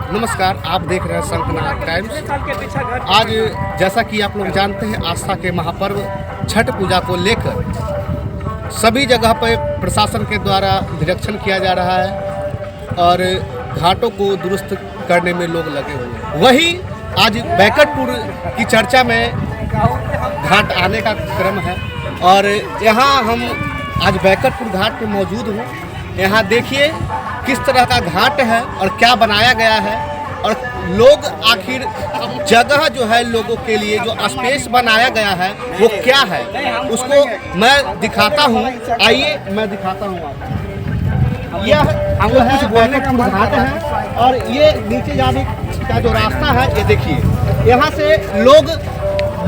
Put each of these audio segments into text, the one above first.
नमस्कार, आप देख रहे हैं शंखनाद टाइम्स। आज जैसा कि आप लोग जानते हैं, आस्था के महापर्व छठ पूजा को लेकर सभी जगह पर प्रशासन के द्वारा निरीक्षण किया जा रहा है और घाटों को दुरुस्त करने में लोग लगे हुए हैं। वहीं आज बैकटपुर की चर्चा में घाट आने का क्रम है और यहाँ हम आज बैकटपुर घाट पर मौजूद हूँ। यहाँ देखिए किस तरह का घाट है और क्या बनाया गया है और लोग आखिर जगह जो है लोगों के लिए जो स्पेस बनाया गया है वो क्या है, उसको मैं दिखाता हूँ। आइए मैं दिखाता हूँ आपको। यह जो है बैकटपुर घाट है और ये नीचे जाने का जो रास्ता है ये देखिए। यहाँ से लोग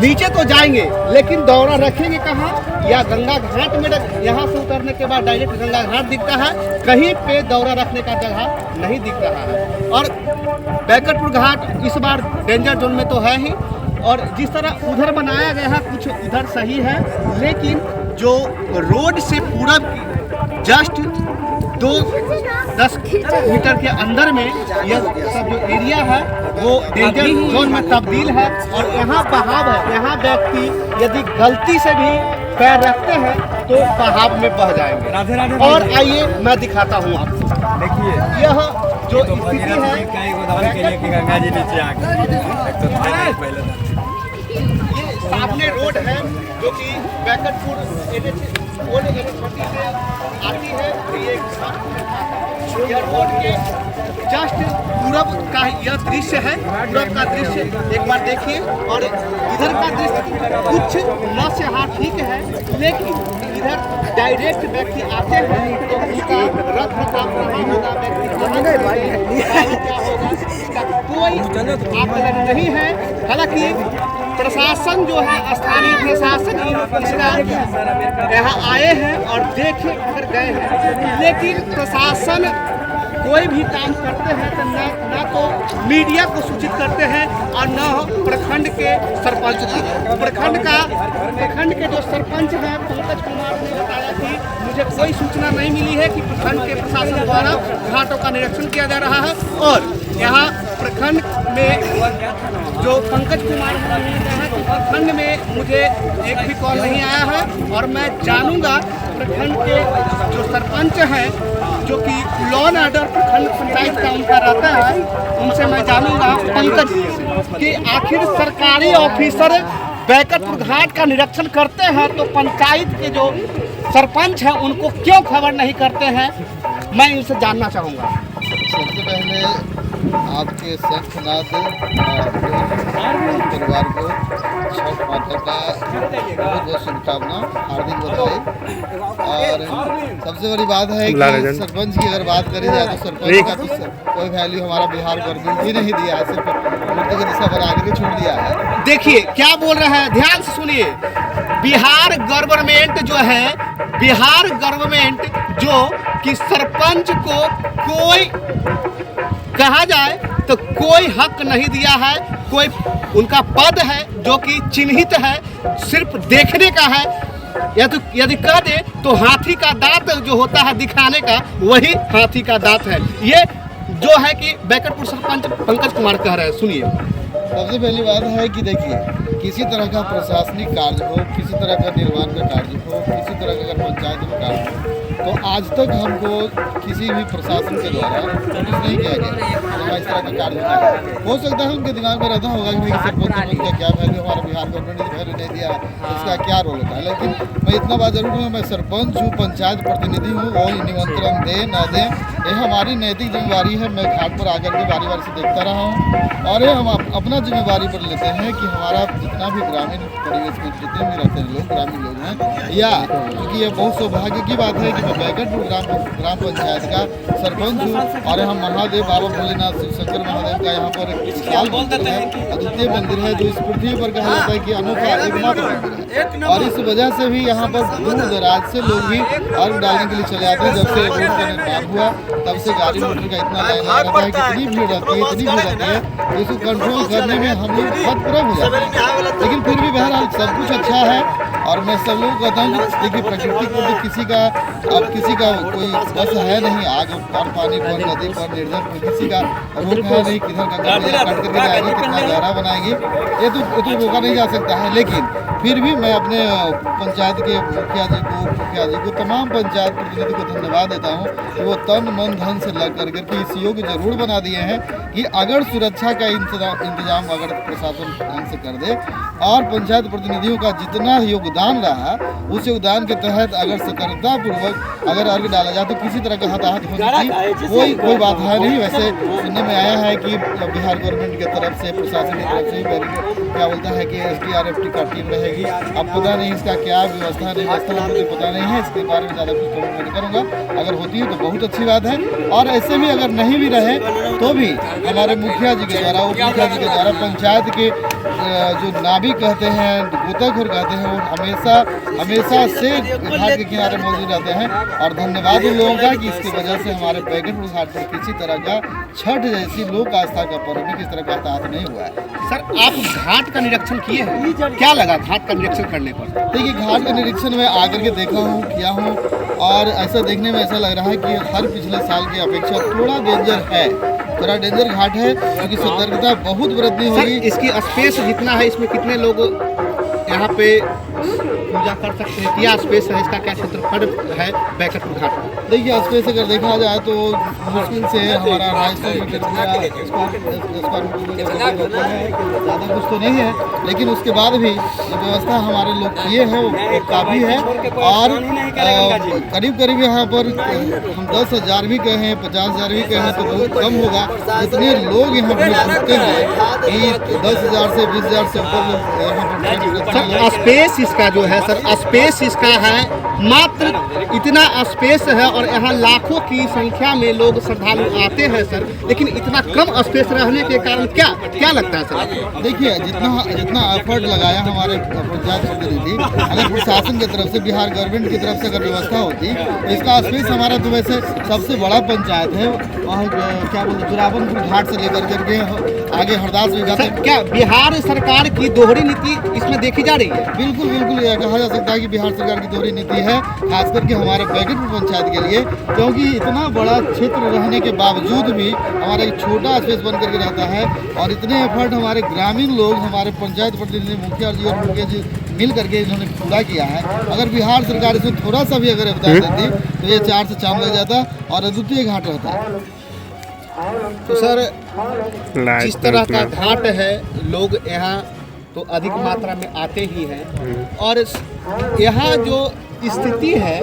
नीचे तो जाएंगे लेकिन दौरा रखेंगे कहाँ, या गंगा घाट में यहाँ से उतरने के बाद डायरेक्ट गंगा घाट दिखता है, कहीं पे दौरा रखने का जगह नहीं दिख रहा है। और बैकटपुर घाट इस बार डेंजर जोन में तो है ही, और जिस तरह उधर बनाया गया है कुछ इधर सही है, लेकिन जो रोड से पूरब जस्ट 2-10 मीटर के अंदर में यह सब जो एरिया है वो डेंजर जोन में तब्दील है और यहाँ बहाव है। यहाँ व्यक्ति यदि गलती से भी पैर रखते हैं तो बहाव में बह जाएंगे। और आइए मैं दिखाता हूँ आपको। देखिए यह जो स्थिति है, गंगा जी नीचे आ ये सामने रोड है जो कि बैकटपुर से आती है। ये रोड के जस्ट पूरब का यह दृश्य है, पूरब का दृश्य एक बार देखिए। और इधर का दृश्य कुछ न से हाँ ठीक है, लेकिन इधर डायरेक्ट व्यक्ति आते हैं तो उसका रथ रखाव नहीं होगा, व्यक्ति क्या होगा इसका कोई आकलन नहीं है। हालांकि प्रशासन जो है, स्थानीय प्रशासन इसका यहाँ आए हैं और देखे कर गए हैं, लेकिन प्रशासन कोई भी काम करते हैं तो ना तो मीडिया को सूचित करते हैं और न प्रखंड के सरपंच को। प्रखंड के जो सरपंच हैं पंकज कुमार ने बताया कि मुझे कोई सूचना नहीं मिली है कि प्रखंड के प्रशासन द्वारा घाटों का निरीक्षण किया जा रहा है। और यहाँ प्रखंड में जो पंकज कुमार ने कहा कि प्रखंड में मुझे एक भी कॉल नहीं आया है और मैं जानूंगा प्रखंड के जो सरपंच हैं जो कि लॉ एंड ऑर्डर प्रखंड पंचायत का उनका रहता है, उनसे मैं जानूंगा पंकज जी से कि आखिर सरकारी ऑफिसर बैकटपुर घाट का निरीक्षण करते हैं तो पंचायत के जो सरपंच हैं उनको क्यों खबर नहीं करते हैं, मैं इनसे जानना चाहूँगा। सबसे पहले आपके शंखनाद परिवार को छठ माता का बहुत बहुत शुभकामना, हार्दिक बधाई। और सबसे बड़ी बात है कि सरपंच की अगर बात करी जाए तो सरपंच का तो कोई वैल्यू हमारा बिहार गवर्नमेंट ही नहीं दिया है, सिर्फ मूर्ति की दिशा बना के छोड़ दिया है। देखिए क्या बोल रहे हैं, ध्यान से सुनिए। बिहार गवर्नमेंट जो है, बिहार गवर्नमेंट जो कि सरपंच को कोई कहा जाए तो कोई हक नहीं दिया है, कोई उनका पद है जो कि चिन्हित है, सिर्फ देखने का है। यदि कह दे तो हाथी का दांत जो होता है दिखाने का, वही हाथी का दांत है। ये जो है कि बैकटपुर सरपंच पंकज कुमार कह रहे हैं, सुनिए। सबसे पहली बात है कि देखिए, किसी तरह का प्रशासनिक कार्य हो, किसी तरह का निर्माण का कार्य हो, किसी तरह का अगर पंचायत में कार्य हो, तो आज तक हमको किसी भी प्रशासन के द्वारा नोटिस नहीं किया गया इस तरह का कार्य होता है। हो सकता है उनके दिमाग में रहता होगा कि सरपंच का क्या वैल्यू, हमारा बिहार गवर्नमेंट ने वैल्यू नहीं दिया, इसका क्या रोल होता है। लेकिन मैं इतना बात जरूर हूँ, मैं सरपंच हूँ, पंचायत प्रतिनिधि हूँ, वो निमंत्रण दें ना दें ये हमारी नैतिक जिम्मेवारी है। मैं घाट पर आकर के बारी बारी से देखता रहा हूँ और ये हम अपना जिम्मेवारी पर लेते हैं कि हमारा जितना भी ग्रामीण परिवेश में जितने भी रहते हैं लोग, ग्रामीण लोग हैं, या क्योंकि ये बहुत सौभाग्य की बात है कि मैं बैकटपुर ग्राम पंचायत का सरपंच हूँ और हम महादेव बाबा भोलेनाथ शिव शंकर महादेव का यहाँ पर एक विशाल मंदिर है, अद्वितीय मंदिर है, जो इस पृथ्वी पर कहा जाता है कि अनोखा एकमात्र मंदिर है। और इस वजह से भी यहाँ पर दूर दराज से लोग भी अर्घ डालने के लिए चले आते हैं। जब से रोड का निर्माण हुआ तब से गाड़ी मोटर का इतना लाइन लगा रहता है कि इतनी भीड़ रहती है, इतनी भीड़ रहती है, तो इसको कंट्रोल करने में हम लोग बहुत पूरब हो जाते हैं। लेकिन फिर भी बहरहाल सब कुछ अच्छा है और मैं सब लोग कहता हूँ कि देखिए प्रकृति को भी किसी का अब किसी का कोई बस है नहीं, आग और पानी पर, नदी पर, निर्जन पर किसी का रोक है नहीं, किधर गंगा मैया कट करके जाएगी, कितना गहरा बनाएगी, ये तो रोका नहीं जा सकता है। लेकिन फिर भी मैं अपने पंचायत के मुखिया जी को तमाम पंचायत प्रतिनिधि को धन्यवाद देता हूँ कि वो तन मन धन से लग करके इस योग्य जरूर बना दिए हैं कि अगर सुरक्षा का इंतजाम अगर प्रशासन ढंग से कर दे और पंचायत प्रतिनिधियों का जितना योगदान रहा उस योगदान के तहत अगर सतर्कतापूर्वक अगर अर्घ डाला जाए तो किसी तरह का हताहत होने की कोई बात है नहीं। वैसे सुनने में आया है कि बिहार गवर्नमेंट की तरफ से, प्रशासन की तरफ से क्या बोलता है कि SDRF का टीम रहेगी। अब पता नहीं इसका क्या व्यवस्था मुझे पता नहीं है, इसके बारे में ज़्यादा कुछ कमेंट नहीं करूँगा। अगर होती है तो बहुत अच्छी बात है, और ऐसे भी अगर नहीं भी रहे तो भी हमारे मुखिया जी के द्वारा, उप मुखिया जी के द्वारा पंचायत के जो नाविक कहते हैं, गोताखोर कहते हैं, वो हमेशा से घाट के किनारे मौजूद रहते हैं। और धन्यवाद उन लोगों का कि इसकी वजह से हमारे बैगनपुर घाट पर किसी तरह का छठ जैसी लोक आस्था का पर्व भी किस तरह का हताहत नहीं हुआ है। सर, आप घाट का निरीक्षण किए हैं, क्या लगा घाट का निरीक्षण करने पर? देखिए, घाट का निरीक्षण में आकर के देखा हूँ, किया हूँ, और ऐसा देखने में ऐसा लग रहा है कि हर पिछले साल की अपेक्षा थोड़ा डेंजर है, थोड़ा डेंजर घाट है, क्योंकि सतर्कता बहुत बरतनी होगी। इसकी स्पेस जितना है, इसमें कितने लोग यहाँ पे पूजा कर सकते हैं, क्या स्पेस है, इसका क्या क्षेत्रफल है बैकटपुर घाट में? देखिए, स्पेस अगर देखा जाए तो मुश्किल से हमारा 250 मीटर ज़्यादा कुछ तो नहीं है, लेकिन उसके बाद भी जो व्यवस्था हमारे लोग किए हैं वो काफ़ी है। और करीब यहाँ पर हम 10,000 भी कहें, 50,000 भी कहें तो बहुत कम होगा। जितने लोग यहाँ पर जुटते हैं कि 10,000 से 20,000 से ऊपर लोग यहाँ पर। स्पेस इसका जो है सर, स्पेस इसका है मात्र इतना स्पेस है, और यहाँ लाखों की संख्या में लोग श्रद्धालु आते हैं सर, लेकिन इतना कम स्पेस रहने के कारण क्या लगता है सर? देखिए, जितना एफर्ट लगाया हमारे पंचायत प्रतिनिधि, अगर प्रशासन की तरफ से, बिहार गवर्नमेंट की तरफ से अगर व्यवस्था होती तो इसका स्पेस हमारा तो वैसे सबसे बड़ा पंचायत है, और क्या बोलते जुरावनपुर घाट से लेकर करके आगे हरदास भी जाते हैं। क्या बिहार सरकार की दोहरी नीति इसमें देखी जा रही है? बिल्कुल यह कहा जा सकता है कि बिहार सरकार की दोहरी नीति है, खास करके हमारे बैगनपुर पंचायत के लिए, क्योंकि इतना बड़ा क्षेत्र रहने के बावजूद भी हमारा एक छोटा स्पेस बन करके रहता है। और इतने एफर्ट हमारे ग्रामीण लोग, हमारे पंचायत प्रतिनिधि, मुखिया जी और मुखिया जी मिल करके इन्होंने पूरा किया है। अगर बिहार सरकार इसमें थोड़ा सा भी अगर बता देती तो ये 4 से चांद लग जाता और अद्वितीय घाट रहता है। तो सर, जिस तरह का घाट है, लोग यहाँ तो अधिक मात्रा में आते ही हैं, और यहाँ जो स्थिति है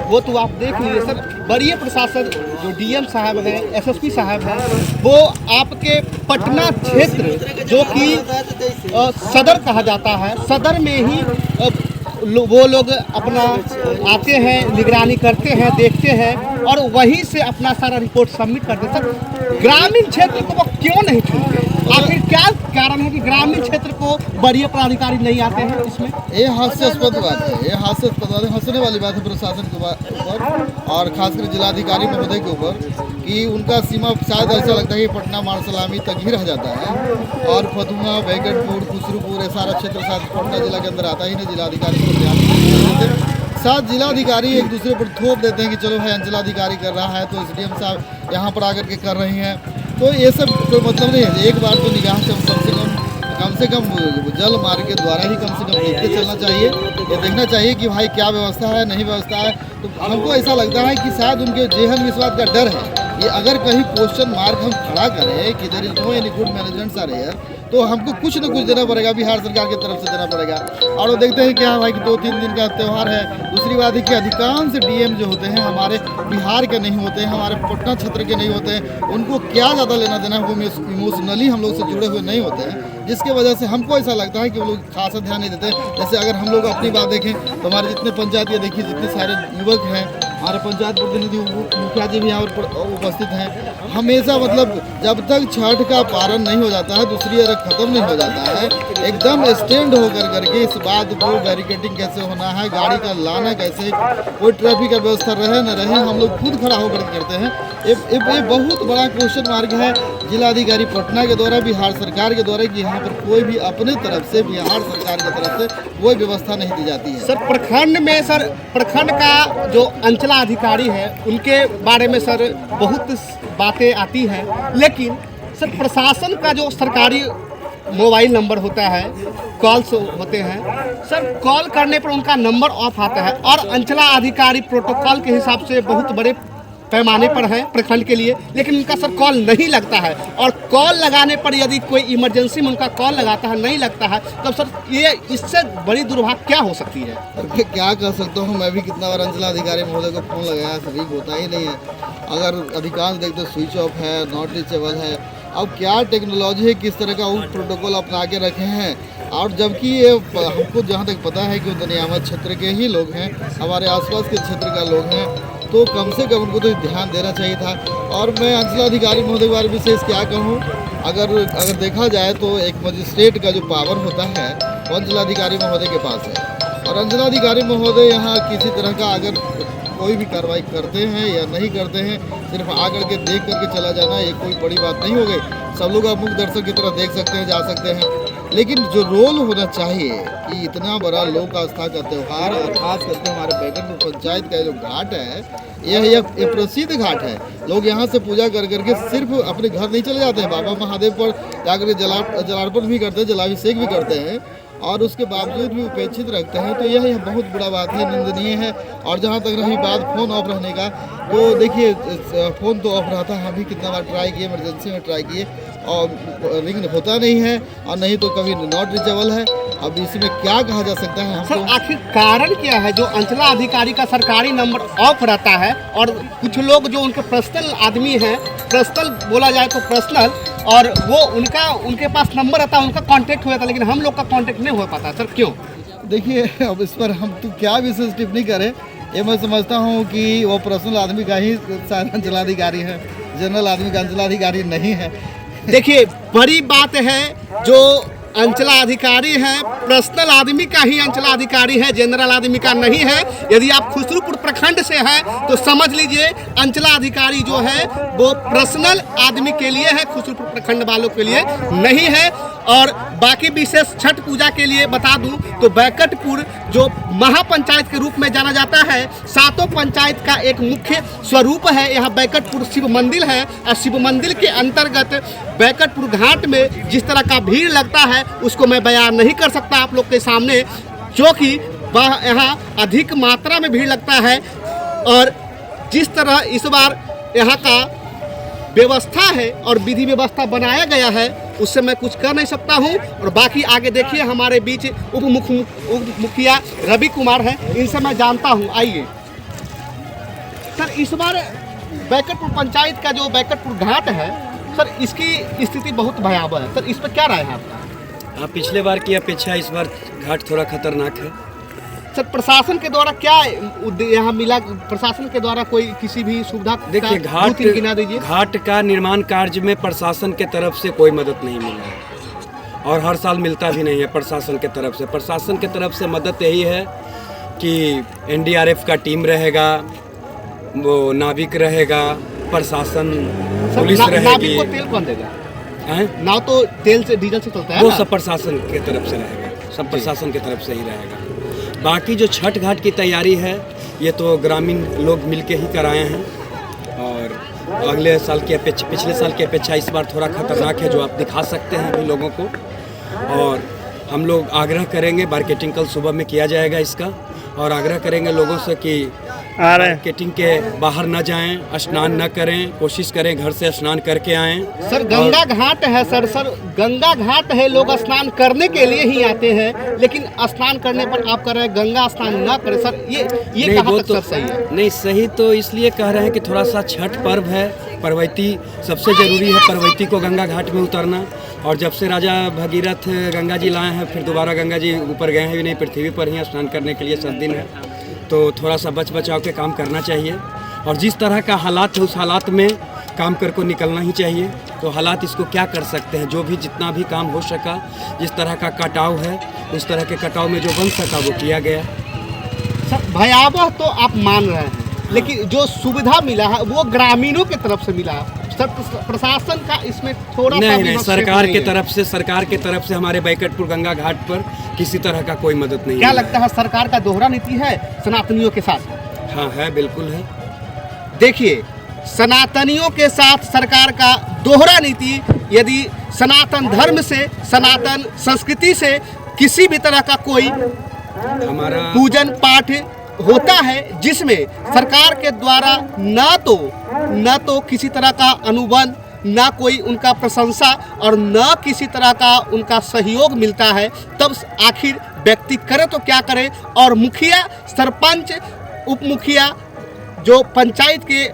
वो तो आप देख लीजिए सर। वरीय प्रशासन जो DM साहब हैं, SSP साहब हैं, वो आपके पटना क्षेत्र जो कि सदर कहा जाता है, सदर में ही वो लोग अपना आते हैं, निगरानी करते हैं, देखते हैं, और वहीं से अपना सारा रिपोर्ट सबमिट करते हैं। सर, ग्रामीण क्षेत्र को वो क्यों नहीं चुनते? आखिर क्या कारण है कि ग्रामीण क्षेत्र को वरीय पदाधिकारी नहीं आते हैं इसमें? ये हास्यास्पद बात है, ये हास्यास्पद बात है, हंसने वाली बात है प्रशासन के ऊपर, और खासकर जिलाधिकारी महोदय के ऊपर, कि उनका सीमा शायद ऐसा लगता है कि पटना मारसलामी तक ही रह जाता है, और फतुहा, बैगनपुर, खुसरूपुर, ये सारा क्षेत्र शायद पटना जिला के अंदर आता ही नहीं। जिलाधिकारी को ध्यान नहीं देते, साथ जिलाधिकारी एक दूसरे पर थोप देते हैं कि चलो भाई अंचलाधिकारी कर रहा है तो SDM साहब यहाँ पर आकर के कर रही हैं, तो ये सब कोई मतलब नहीं है। एक बार तो निगाह से कम से कम जल मार्ग के द्वारा ही कम से कम देखते चलना चाहिए, ये देखना चाहिए कि भाई क्या व्यवस्था है, नहीं व्यवस्था है। तो हमको ऐसा लगता है कि शायद उनके जेहन विश्वास का डर है, ये अगर कहीं क्वेश्चन मार्क हम खड़ा करें कि there is no any good management are here, तो हमको कुछ न कुछ देना पड़ेगा, बिहार सरकार की तरफ से देना पड़ेगा। और वो देखते हैं क्या भाई कि 2-3 दिन का त्यौहार है। दूसरी बात है कि अधिकांश DM जो होते हैं हमारे बिहार के नहीं होते हैं, हमारे पटना क्षेत्र के नहीं होते हैं, उनको क्या ज़्यादा लेना देना, वो इमोशनली हम लोग से जुड़े हुए नहीं होते हैं, जिसके वजह से हमको ऐसा लगता है कि वो लोग खासा ध्यान नहीं देते। जैसे अगर हम लोग अपनी बात देखें तो हमारे जितने पंचायत देखिए, जितने सारे युवक हैं, हमारे पंचायत प्रतिनिधि मुखिया जी भी यहाँ पर उपस्थित हैं, हमेशा मतलब जब तक छठ का पारण नहीं हो जाता है, दूसरी अर्घ खत्म नहीं हो जाता है, एकदम स्टैंड होकर करके इस बात को बैरिकेडिंग कैसे होना है, गाड़ी का लाना कैसे, कोई ट्रैफिक का व्यवस्था रहे न रहे, हम लोग खुद खड़ा होकर करते हैं। ये बहुत बड़ा क्वेश्चन मार्क है। जिलाधिकारी पटना के द्वारा, बिहार सरकार के द्वारा कि यहाँ पर कोई भी अपने तरफ से, बिहार सरकार की तरफ से कोई व्यवस्था नहीं दी जाती है। सर प्रखंड में, सर प्रखंड का जो अंचलाधिकारी है उनके बारे में सर बहुत बातें आती हैं, लेकिन सर प्रशासन का जो सरकारी मोबाइल नंबर होता है, कॉल्स होते हैं सर, कॉल करने पर उनका नंबर ऑफ आता है और अंचलाधिकारी प्रोटोकॉल के हिसाब से बहुत बड़े पैमाने पर है प्रखंड के लिए, लेकिन उनका सर कॉल नहीं लगता है। और कॉल लगाने पर यदि कोई इमरजेंसी में उनका कॉल लगाता है, नहीं लगता है, तो सर ये इससे बड़ी दुर्भाग्य क्या हो सकती है? मैं क्या कह सकता हूँ, मैं भी कितना बार अंचलाधिकारी महोदय को फ़ोन लगाया, सभी को होता ही नहीं है। अगर अधिकांश देखते स्विच ऑफ है, नॉट रीचेबल है। अब क्या टेक्नोलॉजी है, किस तरह का वो प्रोटोकॉल अपना के रखे हैं। और जबकि ये हमको जहाँ तक पता है कि वो नियामक क्षेत्र के ही लोग हैं, हमारे आसपास के क्षेत्र का लोग हैं, तो कम से कम उनको तो ध्यान देना चाहिए था। और मैं अंचलाधिकारी महोदय के बारे में विशेष क्या कहूँ, अगर देखा जाए तो एक मजिस्ट्रेट का जो पावर होता है वो अंचलाधिकारी महोदय के पास है। और अंचलाधिकारी महोदय यहाँ किसी तरह का अगर कोई भी कार्रवाई करते हैं या नहीं करते हैं, सिर्फ आकर के देख करके चला जाना ये कोई बड़ी बात नहीं हो गई। सब लोग आप मुख्य दर्शक की तरह देख सकते हैं, जा सकते हैं, लेकिन जो रोल होना चाहिए कि इतना बड़ा लोक आस्था का त्यौहार, और खास करके हमारे बैकटपुर पंचायत का जो घाट है, यह प्रसिद्ध घाट है। लोग यहाँ से पूजा कर करके सिर्फ अपने घर नहीं चले जाते हैं, बाबा महादेव पर जाकर जलार्पण भी करते हैं, जलाभिषेक भी करते हैं, और उसके बावजूद भी उपेक्षित रखते हैं। तो यह बहुत बुरा बात है, निंदनीय है। और जहाँ तक रही बात फ़ोन ऑफ रहने का, तो देखिए फ़ोन तो ऑफ रहता है, हम भी कितना बार ट्राई किए, इमरजेंसी में ट्राई किए और रिंग होता नहीं है, और नहीं तो कभी नॉट रीचेबल है। अब इसमें क्या कहा जा सकता है सर? आखिर कारण क्या है जो अंचलाधिकारी का सरकारी नंबर ऑफ रहता है और कुछ लोग जो उनके पर्सनल आदमी हैं, पर्सनल बोला जाए तो पर्सनल, और वो उनके पास नंबर रहता है, उनका कांटेक्ट हो जाता है, लेकिन हम लोग का कांटेक्ट नहीं हो पाता सर, क्यों? देखिए, अब इस पर हम तो क्या विशेष टिप्पणी करें। ये मैं समझता हूँ कि वो पर्सनल आदमी का ही शायद अंचलाधिकारी है, जनरल आदमी का अंचलाधिकारी नहीं है। देखिए बड़ी बात है, जो अंचलाधिकारी है पर्सनल आदमी का ही अंचलाधिकारी है, जनरल आदमी का नहीं है। यदि आप खुसरूपुर प्रखंड से हैं तो समझ लीजिए अंचलाधिकारी जो है वो पर्सनल आदमी के लिए है, खुसरूपुर प्रखंड वालों के लिए नहीं है। और बाकी विशेष छठ पूजा के लिए बता दूं तो बैकटपुर जो महापंचायत के रूप में जाना जाता है, सातों पंचायत का एक मुख्य स्वरूप है। यहाँ बैकटपुर शिव मंदिर है, और शिव मंदिर के अंतर्गत बैकटपुर घाट में जिस तरह का भीड़ लगता है उसको मैं बयान नहीं कर सकता आप लोग के सामने, जो कि यहाँ अधिक मात्रा में भीड़ लगता है। और जिस तरह इस बार यहाँ का व्यवस्था है और विधि व्यवस्था बनाया गया है, उससे मैं कुछ कर नहीं सकता हूं। और बाकी आगे देखिए, हमारे बीच उप मुखिया रवि कुमार हैं, इनसे मैं जानता हूं। आइए सर, इस बार बैकटपुर पंचायत का जो बैकटपुर घाट है सर, इसकी स्थिति बहुत भयावह है सर, इस पर क्या राय है आपका? पिछले बार की अपेक्षा इस बार घाट थोड़ा खतरनाक है सर। प्रशासन के द्वारा क्या यहाँ मिला? प्रशासन के द्वारा कोई किसी भी सुविधा? देखिए, घाट का निर्माण कार्य में प्रशासन के तरफ से कोई मदद नहीं मिला है, और हर साल मिलता भी नहीं है प्रशासन के तरफ से। प्रशासन के तरफ से मदद यही है कि एनडीआरएफ का टीम रहेगा, वो नाविक रहेगा, प्रशासन पुलिस रहेगी। नाविक को तेल कौन देगा? नाव तो तेल से, डीजल से चलता है, वो सब प्रशासन की तरफ से रहेगा, सब प्रशासन की तरफ से ही रहेगा। बाकी जो छठ घाट की तैयारी है, ये तो ग्रामीण लोग मिलके ही कराए हैं, और अगले साल की अपेक्षा, पिछले साल की अपेक्षा इस बार थोड़ा खतरनाक है, जो आप दिखा सकते हैं अभी लोगों को। और हम लोग आग्रह करेंगे, मार्केटिंग कल सुबह में किया जाएगा इसका, और आग्रह करेंगे लोगों से कि मार्केटिंग के बाहर न जाएं, स्नान न करें, कोशिश करें घर से स्नान करके आएं। सर गंगा घाट है सर, गंगा घाट है, लोग स्नान करने के लिए ही आते हैं, लेकिन स्नान करने पर आप कह रहे हैं गंगा स्नान न करें सर, ये कहाँ तक सर सही है? नहीं, सही तो इसलिए कह रहे हैं कि थोड़ा सा छठ पर्व है, परवैती सबसे ज़रूरी है, परवैती को गंगा घाट में उतरना। और जब से राजा भगीरथ गंगा जी लाए हैं, फिर दोबारा गंगा जी ऊपर गए हैं भी नहीं, पृथ्वी पर ही स्नान करने के लिए 7 दिन है, तो थोड़ा सा बच बचाव के काम करना चाहिए। और जिस तरह का हालात है उस हालात में काम कर को निकलना ही चाहिए। तो हालात इसको क्या कर सकते हैं, जो भी जितना भी काम हो सका, जिस तरह का कटाव है उस तरह के कटाव में जो बन सका वो किया गया। सर भयावह तो आप मान रहे हैं, लेकिन जो सुविधा मिला है वो ग्रामीणों की तरफ से मिला है, प्रशासन का इसमें थोड़ा सा नहीं भी नहीं, हस्तक्षेप सरकार नहीं के है। तरफ से हमारे बैकटपुर गंगा घाट पर किसी तरह का कोई मदद नहीं क्या मिला लगता है सरकार का दोहरा नीति है सनातनियों के साथ? हाँ है, बिल्कुल है। देखिए, सनातनियों के साथ सरकार का दोहरा नीति, यदि सनातन धर्म से, सनातन संस्कृति से किसी भी तरह का कोई हमारा पूजन पाठ होता है जिसमें सरकार के द्वारा न तो किसी तरह का अनुबंध, न कोई उनका प्रशंसा और न किसी तरह का उनका सहयोग मिलता है, तब आखिर व्यक्ति करे तो क्या करे। और मुखिया, सरपंच, उप मुखिया, जो पंचायत के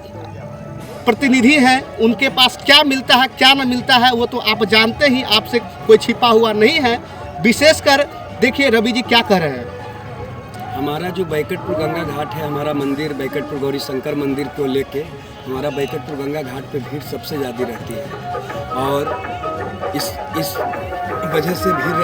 प्रतिनिधि हैं, उनके पास क्या मिलता है क्या न मिलता है वो तो आप जानते ही, आपसे कोई छिपा हुआ नहीं है। विशेषकर देखिए रवि जी क्या कह रहे हैं। हमारा जो बैकटपुर गंगा घाट है, हमारा मंदिर बैकटपुर गौरी शंकर मंदिर को लेके हमारा बैकटपुर गंगा घाट पे भीड़ सबसे ज़्यादा रहती है और इस वजह से भीड़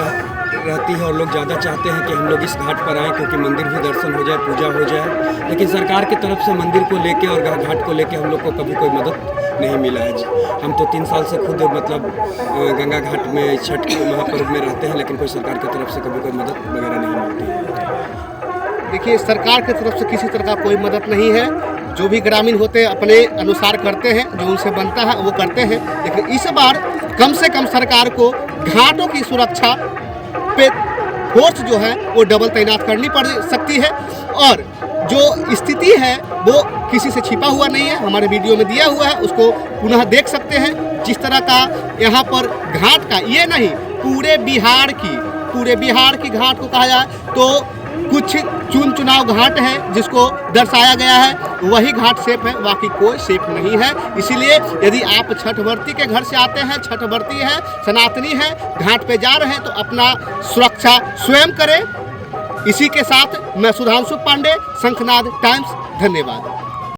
रहती है और लोग ज़्यादा चाहते हैं कि हम लोग इस घाट पर आएँ क्योंकि मंदिर भी दर्शन हो जाए, पूजा हो जाए। लेकिन सरकार की तरफ से मंदिर को लेके और घाट को लेके हम लोग को कभी कोई मदद नहीं मिला है जी। हम तो 3 साल से खुद मतलब गंगा घाट में छठ के महापर्व में रहते हैं, लेकिन कोई सरकार की तरफ से कभी कोई मदद वगैरह नहीं मिलती है। देखिए, सरकार की तरफ से किसी तरह का कोई मदद नहीं है। जो भी ग्रामीण होते हैं अपने अनुसार करते हैं, जो उनसे बनता है वो करते हैं। लेकिन इस बार कम से कम सरकार को घाटों की सुरक्षा पे फोर्स जो है वो डबल तैनात करनी पड़ सकती है। और जो स्थिति है वो किसी से छिपा हुआ नहीं है, हमारे वीडियो में दिया हुआ है, उसको पुनः देख सकते हैं। जिस तरह का यहाँ पर घाट का, ये नहीं पूरे बिहार की घाट को कहा जाए तो कुछ चुनाव घाट है जिसको दर्शाया गया है, वही घाट सेफ है, बाकी कोई सेफ नहीं है। इसीलिए यदि आप छठ व्रती के घर से आते हैं, छठ व्रती है, सनातनी है, घाट पे जा रहे हैं तो अपना सुरक्षा स्वयं करें। इसी के साथ मैं सुधांशु पांडे, शंखनाद टाइम्स, धन्यवाद।